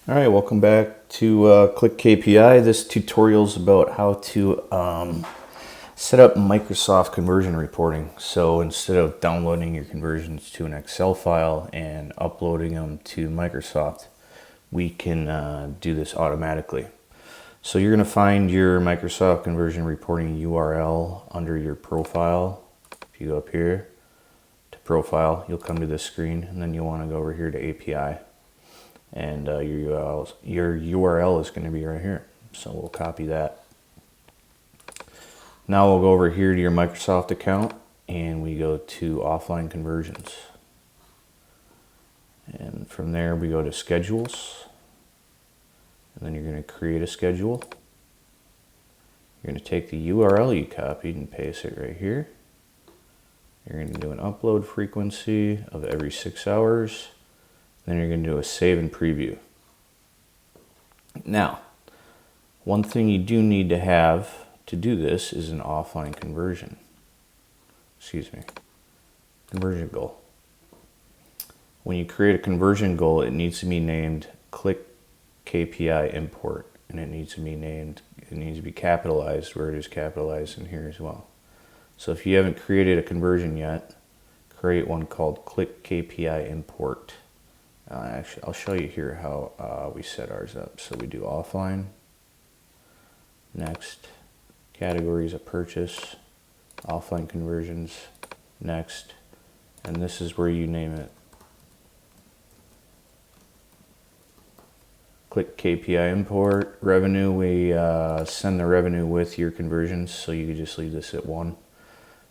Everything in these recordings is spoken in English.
All right, welcome back to ClickKPI. This tutorial is about how to set up Microsoft conversion reporting. So instead of downloading your conversions to an Excel file and uploading them to Microsoft, we can do this automatically. So you're going to find your Microsoft conversion reporting URL under your profile. If you go up here to profile, you'll come to this screen, and then you'll want to go over here to API. And your URL is going to be right here. So we'll copy that. Now we'll go over here to your Microsoft account and we go to offline conversions. And from there we go to schedules. And then you're going to create a schedule. You're going to take the URL you copied and paste it right here. You're going to do an upload frequency of every 6 hours. Then you're going to do a save and preview. Now, one thing you do need to have to do this is an offline conversion. Conversion goal. When you create a conversion goal, it needs to be named ClickKPI import, and it needs to be capitalized where it is capitalized in here as well. So if you haven't created a conversion yet, create one called ClickKPI import. Actually, I'll show you here how we set ours up. So we do offline, next, categories of purchase, offline conversions, next, and this is where you name it. Click KPI import. Revenue, we send the revenue with your conversions, so you can just leave this at 1.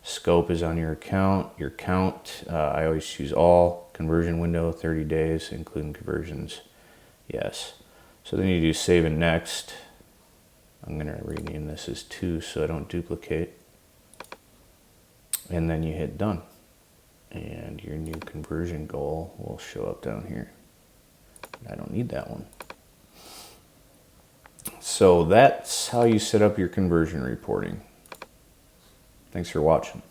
Scope is on your account. Your count, I always choose all. Conversion window, 30 days, including conversions. Yes. So then you do save and next. I'm going to rename this as 2 so I don't duplicate. And then you hit done. And your new conversion goal will show up down here. I don't need that one. So that's how you set up your conversion reporting. Thanks for watching.